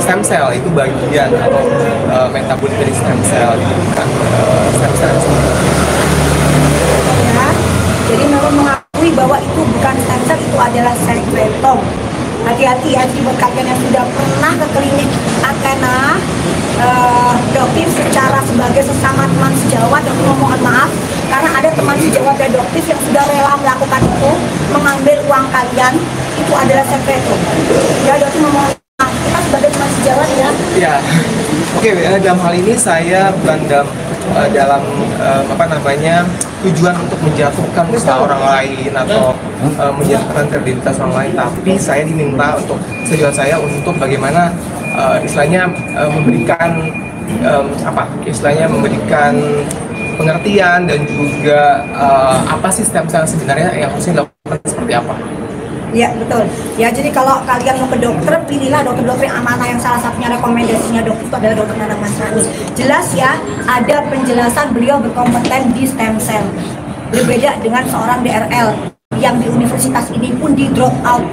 Stem cell itu bagian atau metabolit dari stem cell, bukan stem cell ya. Jadi memang mengakui bahwa itu bukan stem cell, itu adalah sekretom. Hati-hati ya, buat kalian yang sudah pernah ke klinik Athena dokter secara sebagai sesama teman sejawat, dan mohon maaf karena ada teman sejawat dan dokter yang sudah rela melakukan itu, mengambil uang kalian, itu adalah sekretom. Ya, dokter memohon maaf, kita sebagai teman sejawat ya. Ya, oke. Dalam hal ini saya bukan dalam tujuan untuk menjatuhkan usaha orang lain atau menjatuhkan kredibilitas orang lain, tapi saya diminta untuk tujuan saya untuk bagaimana istilahnya memberikan pengertian dan juga apa sih stem cell sebenarnya yang harus dilakukan seperti apa. Ya, betul. Ya, jadi kalau kalian mau ke dokter, pilihlah dokter-dokter yang amanah, yang salah satunya rekomendasinya dokter itu adalah dokter Nana Masrani. Jelas ya, ada penjelasan beliau berkompeten di stem cell. Berbeda dengan seorang DRL yang di universitas ini pun di drop out.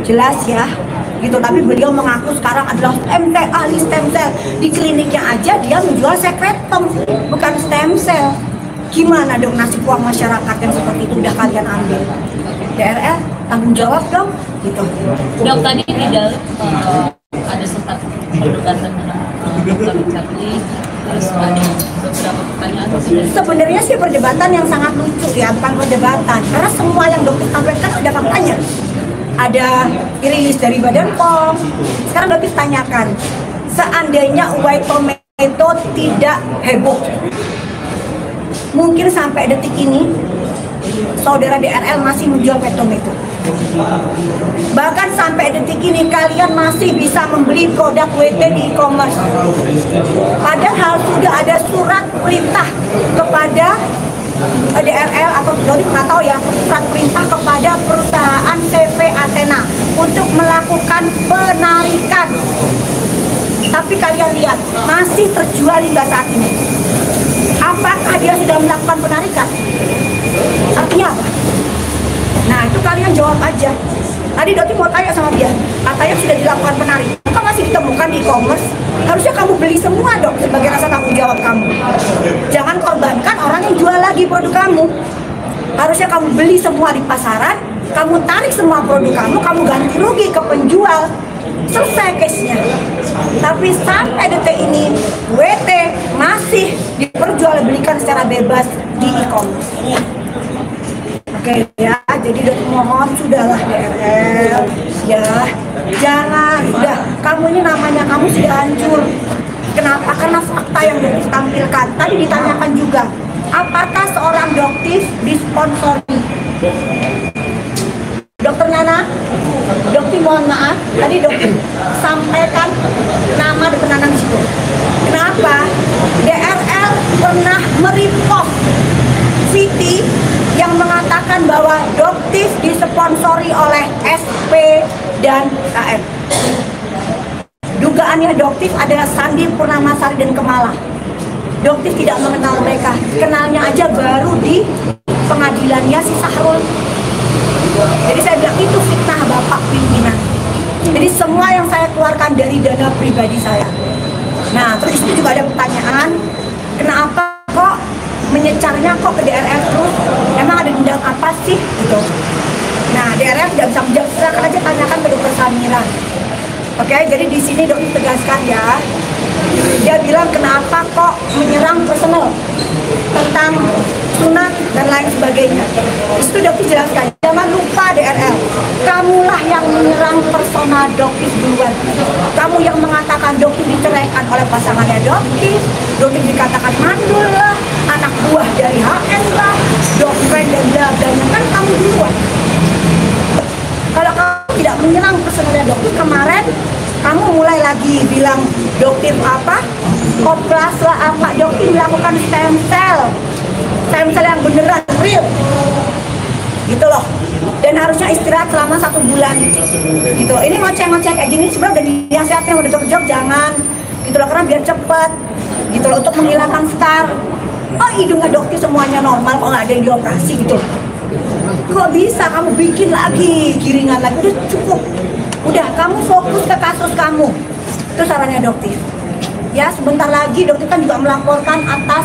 Jelas ya, gitu. Tapi beliau mengaku sekarang adalah ahli stem cell. Di kliniknya aja dia menjual sekretom, bukan stem cell. Gimana dong nasib uang masyarakat yang seperti itu udah kalian ambil? DRL tanggung jawab dong, gitu. Dok, tadi di dalam ada sempat perdebatan dengan Dr. Charlie, terus ada beberapa pertanyaan. Sebenarnya sih perdebatan yang sangat lucu ya, bukan perdebatan, karena semua yang dokter sampaikan ada faktanya. Ada dirilis dari Badan POM. Sekarang dokter tanyakan, seandainya white tomato tidak heboh, mungkin sampai detik ini saudara DRL masih menjual white tomato. Bahkan sampai detik ini kalian masih bisa membeli produk WT di e-commerce. Padahal sudah ada surat perintah kepada DRL atau Dodi nggak tahu ya, surat perintah kepada perusahaan CV Athena untuk melakukan penarikan. Tapi kalian lihat, masih terjual hingga saat ini. Apakah dia sudah melakukan penarikan? Artinya apa? Nah, itu kalian jawab aja. Tadi Doti mau tanya sama dia, katanya sudah dilakukan penarikan, kok masih ditemukan di e-commerce? Harusnya kamu beli semua dong sebagai rasa tanggung jawab kamu. Jangan korbankan orang yang jual lagi produk kamu. Harusnya kamu beli semua di pasaran, kamu tarik semua produk kamu ganti rugi ke penjual. Selesai case-nya. Tapi sampai detik ini WT masih diperjualbelikan secara bebas di e-commerce. Oke ya, jadi mohon sudahlah DRL ya, jangan, udah, kamu ini namanya kamu sudah hancur. Kenapa? Karena fakta yang ditampilkan. Tadi ditanyakan juga, apakah seorang dokter disponsori? Dokter Nana, dokter mohon maaf, tadi dokter sampaikan nama dokter Nana di situ. Kenapa? DRL pernah merepost VT yang mengatakan bahwa dokter disponsori oleh SP dan KM. Dugaannya dokter adalah Sandi Purnamasari dan Kemala. Dokter tidak mengenal mereka, kenalnya aja baru di pengadilannya si Sahrul. Jadi saya bilang itu fitnah bapak pimpinan. Jadi semua yang saya keluarkan dari dana pribadi saya. Nah, terus itu juga ada pertanyaan, kenapa kok menyecarnya kok ke DRL terus? Emang ada dendam apa sih? Gitu. Nah, DRL tidak bisa menjawab, silakan aja tanyakan ke dokter Samira. Oke, jadi di sini dokter tegaskan ya. Dia bilang kenapa kok menyerang personal tentang sunat dan lain sebagainya. Itu dokter jelaskan. Jangan lupa DRL, kamulah yang menyerang personal dokter duluan. Kamu yang mengatakan dokter diceraikan oleh pasangannya dokter dikatakan mandul lah, anak buah dari HN lah, dokter dan bla-blanya, kan kamu duluan. Kalau kamu tidak menyerang personalnya dokter, kemarin kamu mulai lagi bilang dokter apa, koplas lah apa, dokter melakukan stem cell yang beneran real gitu loh, dan harusnya istirahat selama 1 bulan gitu. Ini ngoceh-ngoceh kayak gini sebenarnya udah dinasihatin udah jawab jangan gitu loh, karena biar cepet gitu loh, untuk menghilangkan scar. Oh, hidungnya dokter semuanya normal kok nggak ada yang dioperasi gitu. Kok bisa kamu bikin lagi giringan lagi? Udah cukup Udah, kamu fokus ke kasus kamu. Itu sarannya Doktif. Ya, sebentar lagi Doktif kan juga melaporkan atas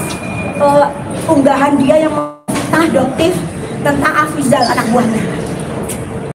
unggahan dia yang memfitnah Doktif tentang Afizal, anak buahnya.